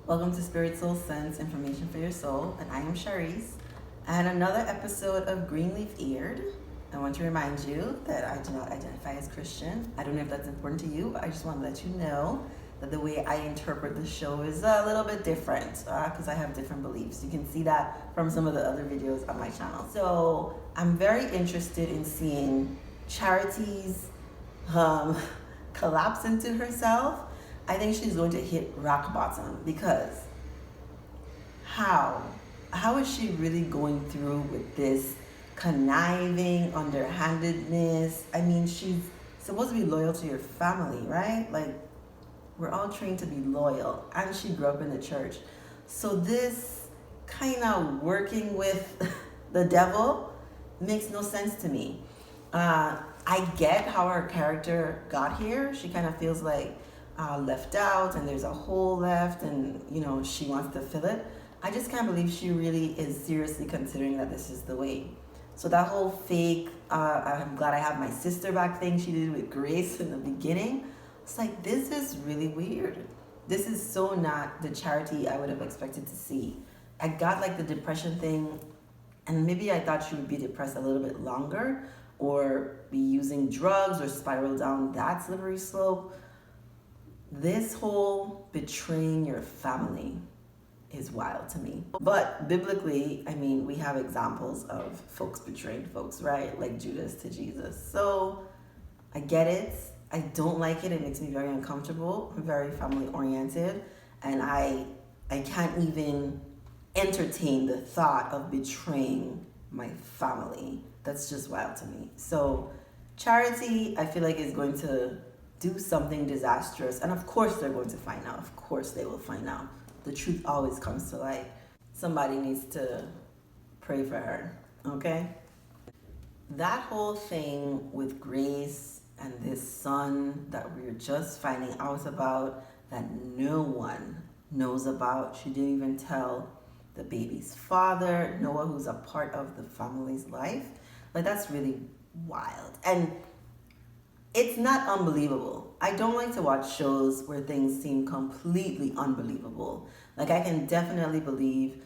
Welcome to Spirit Soul Sense, Information for Your Soul, and I am Charisse. And another episode of Greenleaf aired. I want to remind you that I do not identify as Christian. I don't know if that's important to you, but I just want to let you know that the way I interpret the show is a little bit different because I have different beliefs. You can see that from some of the other videos on my channel. So I'm very interested in seeing Charity's collapse into herself. I think she's going to hit rock bottom because how is she really going through with this conniving, underhandedness? I mean, she's supposed to be loyal to your family, right? Like, we're all trained to be loyal, and she grew up in the church. So this kind of working with the devil makes no sense to me. I get how her character got here. She kind of feels like left out, and there's a hole left, and she wants to fill it. I just can't believe she really is seriously considering that this is the way. So that whole fake I'm glad I have my sister back thing she did with Grace in the beginning, it's like, this is really weird. This is so not the Charity I would have expected to see. I got like the depression thing, and maybe I thought she would be depressed a little bit longer or be using drugs or spiral down that slippery slope. This whole betraying your family is wild to me. But biblically, I mean, we have examples of folks betraying folks, right? Like Judas to Jesus. So I get it. I don't like it. It makes me very uncomfortable. I'm very family oriented. And I can't even entertain the thought of betraying my family. That's just wild to me. So Charity, I feel like, is going to do something disastrous, and of course they're going to find out. Of course they will find out. The truth always comes to light. Somebody needs to pray for her, okay? That whole thing with Grace and this son that we're just finding out about, that no one knows about. She didn't even tell the baby's father, Noah, who's a part of the family's life. Like, that's really wild. And it's not unbelievable. I don't like to watch shows where things seem completely unbelievable. Like, I can definitely believe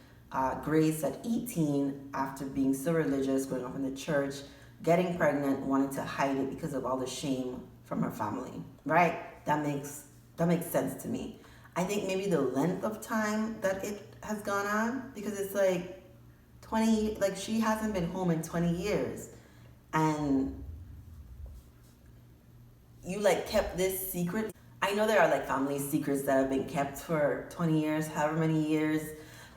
Grace at 18, after being so religious, growing up in the church, getting pregnant, wanting to hide it because of all the shame from her family, right? That makes sense to me. I think maybe the length of time that it has gone on, because it's like 20, like she hasn't been home in 20 years. And you like kept this secret. I know there are like family secrets that have been kept for 20 years, however many years,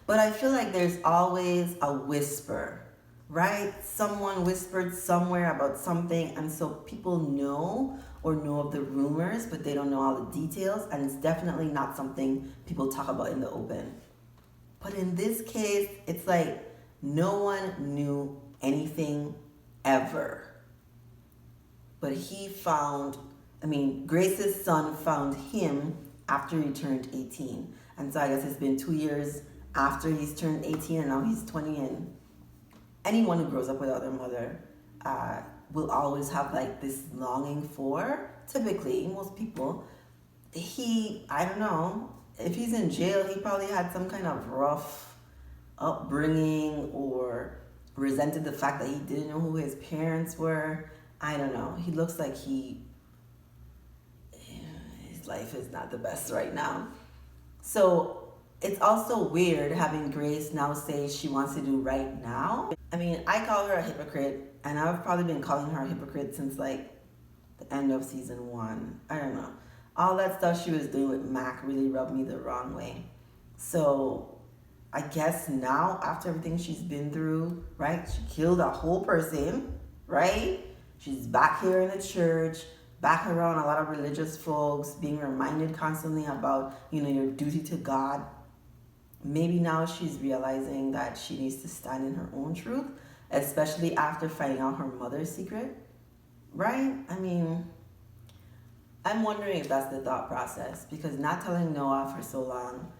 but I feel like there's always a whisper, right? Someone whispered somewhere about something, and so people know of the rumors, but they don't know all the details, and it's definitely not something people talk about in the open. But in this case, it's like no one knew anything ever. But Grace's son found him after he turned 18. And so I guess it's been 2 years after he's turned 18, and now he's 20. And anyone who grows up without their mother will always have like this longing for, typically, most people. I don't know, if he's in jail, he probably had some kind of rough upbringing or resented the fact that he didn't know who his parents were. I don't know. He looks like his life is not the best right now. So it's also weird having Grace now say she wants to do right now. I mean, I call her a hypocrite, and I've probably been calling her a hypocrite since like the end of season 1. I don't know. All that stuff she was doing with Mac really rubbed me the wrong way. So I guess now, after everything she's been through, right? She killed a whole person, right? She's back here in the church, back around a lot of religious folks, being reminded constantly about, your duty to God. Maybe now she's realizing that she needs to stand in her own truth, especially after finding out her mother's secret, right? I mean, I'm wondering if that's the thought process, because not telling Noah for so long,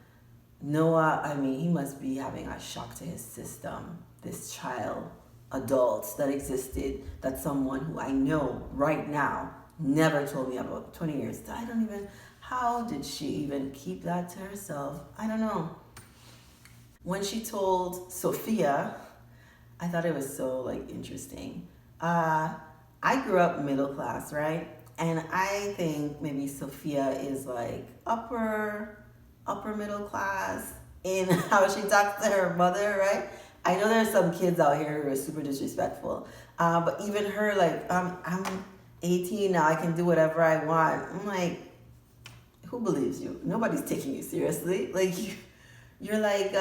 he must be having a shock to his system, this child, adult that existed, that someone who I know right now never told me about 20 years. I don't even How did she even keep that to herself? I don't know. When she told Sophia, I thought it was so like interesting. Uh, I grew up middle class, right? And I think maybe Sophia is like upper middle class in how she talks to her mother, right? I know there's some kids out here who are super disrespectful, but even her, like, I'm 18 now, I can do whatever I want. I'm like, who believes you? Nobody's taking you seriously. Like, you're like,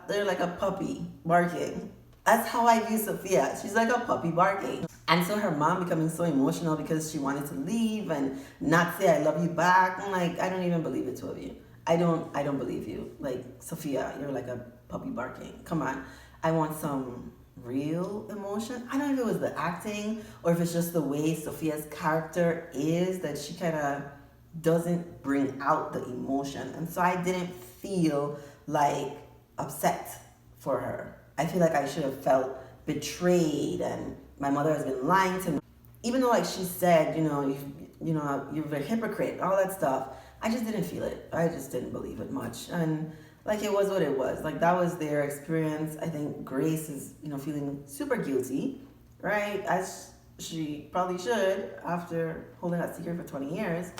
they're like a puppy barking. That's how I view Sophia. She's like a puppy barking. And so her mom becoming so emotional because she wanted to leave and not say I love you back. I'm like, I don't even believe the two of you. I don't believe you. Like, Sophia, you're like a puppy barking. Come on. I want some real emotion. I don't know if it was the acting or if it's just the way Sophia's character is, that she kind of doesn't bring out the emotion. And so I didn't feel like upset for her. I feel like I should have felt betrayed and my mother has been lying to me. Even though, like she said, you're a hypocrite, all that stuff. I just didn't feel it. I just didn't believe it much. And like, it was what it was. Like, that was their experience. I think Grace is, feeling super guilty, right? As she probably should after holding that secret for 20 years,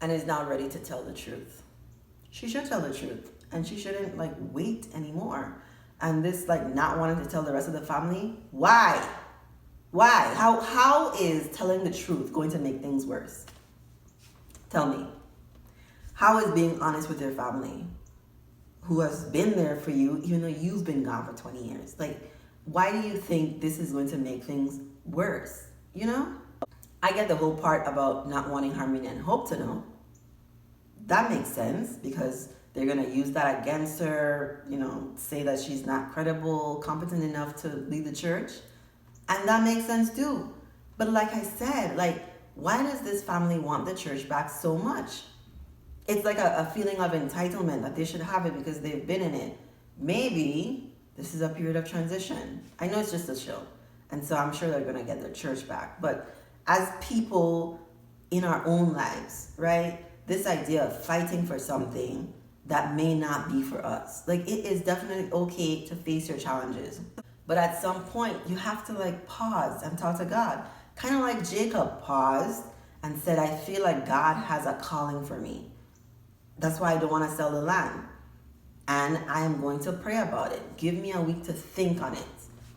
and is now ready to tell the truth. She should tell the truth, and she shouldn't like wait anymore. And this like not wanting to tell the rest of the family, why? How is telling the truth going to make things worse? Tell me. How is being honest with your family, who has been there for you even though you've been gone for 20 years? Like, why do you think this is going to make things worse? I get the whole part about not wanting Harmony and Hope to know. That makes sense because they're going to use that against her, say that she's not credible, competent enough to lead the church. And that makes sense too. But like I said, like, why does this family want the church back so much? It's like a feeling of entitlement that they should have it because they've been in it. Maybe this is a period of transition. I know it's just a show. And so I'm sure they're going to get their church back. But as people in our own lives, right? This idea of fighting for something that may not be for us. Like, it is definitely okay to face your challenges. But at some point, you have to like pause and talk to God. Kind of like Jacob paused and said, I feel like God has a calling for me. That's why I don't want to sell the land. And I am going to pray about it. Give me a week to think on it.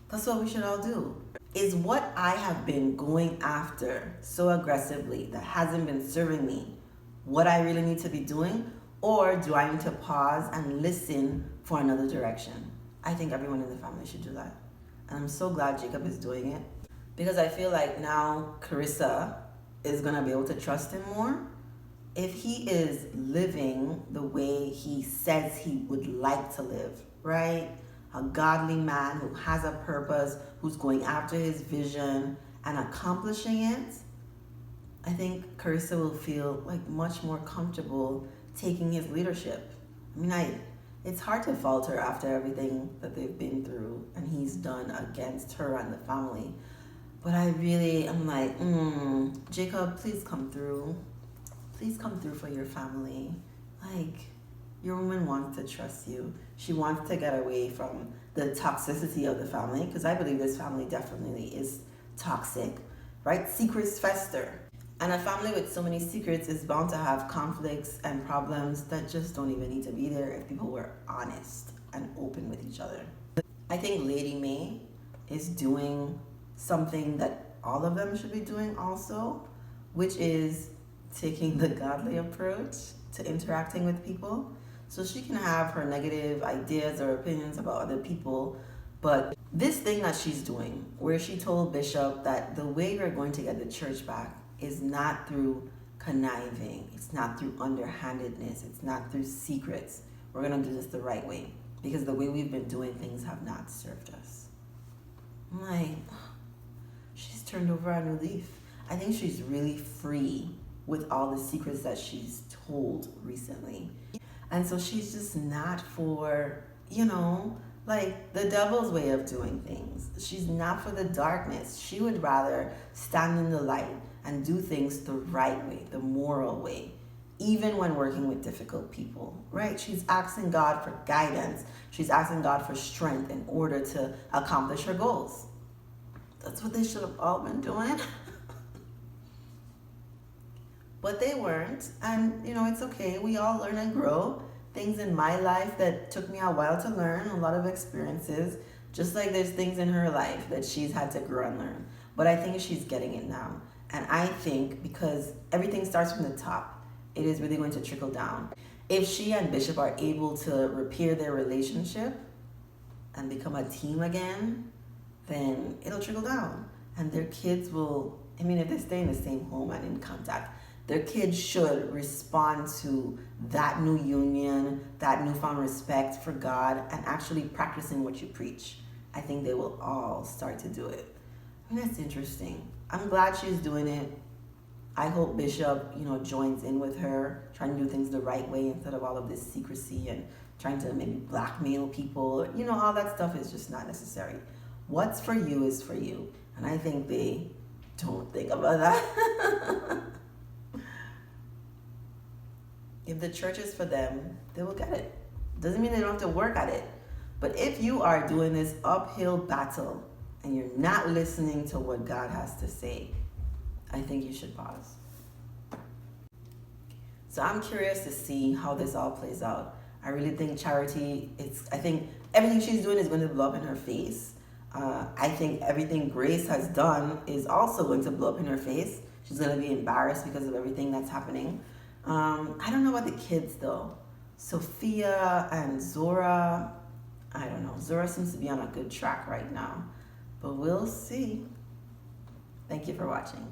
That's what we should all do. Is what I have been going after so aggressively that hasn't been serving me what I really need to be doing? Or do I need to pause and listen for another direction? I think everyone in the family should do that. And I'm so glad Jacob is doing it, because I feel like now Carissa is going to be able to trust him more. If he is living the way he says he would like to live, right? A godly man who has a purpose, who's going after his vision and accomplishing it, I think Carissa will feel like much more comfortable taking his leadership. I mean, it's hard to fault her after everything that they've been through and he's done against her and the family. But I'm like, Jacob, please come through. Please come through for your family. Like, your woman wants to trust you. She wants to get away from the toxicity of the family, because I believe this family definitely is toxic, right? Secrets fester. And a family with so many secrets is bound to have conflicts and problems that just don't even need to be there if people were honest and open with each other. I think Lady May is doing something that all of them should be doing also, which is taking the godly approach to interacting with people. So she can have her negative ideas or opinions about other people, but this thing that she's doing, where she told Bishop that the way we're going to get the church back is not through conniving, it's not through underhandedness, it's not through secrets. We're going to do this the right way, because the way we've been doing things have not served us. I'm like, she's turned over a new leaf. I think she's really free with all the secrets that she's told recently. And so she's just not for, like the devil's way of doing things. She's not for the darkness. She would rather stand in the light and do things the right way, the moral way, even when working with difficult people, right? She's asking God for guidance. She's asking God for strength in order to accomplish her goals. That's what they should have all been doing. But they weren't. And, it's okay. We all learn and grow. Things in my life that took me a while to learn, a lot of experiences, just like there's things in her life that she's had to grow and learn. But I think she's getting it now. And I think because everything starts from the top, it is really going to trickle down. If she and Bishop are able to repair their relationship and become a team again, then it'll trickle down. And their kids will, if they stay in the same home and in contact, their kids should respond to that new union, that newfound respect for God, and actually practicing what you preach. I think they will all start to do it. That's interesting. I'm glad she's doing it. I hope Bishop, joins in with her, trying to do things the right way instead of all of this secrecy and trying to maybe blackmail people. All that stuff is just not necessary. What's for you is for you. And I think they don't think about that. If the church is for them, they will get it. Doesn't mean they don't have to work at it. But if you are doing this uphill battle and you're not listening to what God has to say, I think you should pause. So I'm curious to see how this all plays out. I really think Charity, I think everything she's doing is going to blow up in her face. I think everything Grace has done is also going to blow up in her face. She's going to be embarrassed because of everything that's happening. I don't know about the kids though. Sophia and Zora, I don't know. Zora seems to be on a good track right now, but we'll see. Thank you for watching.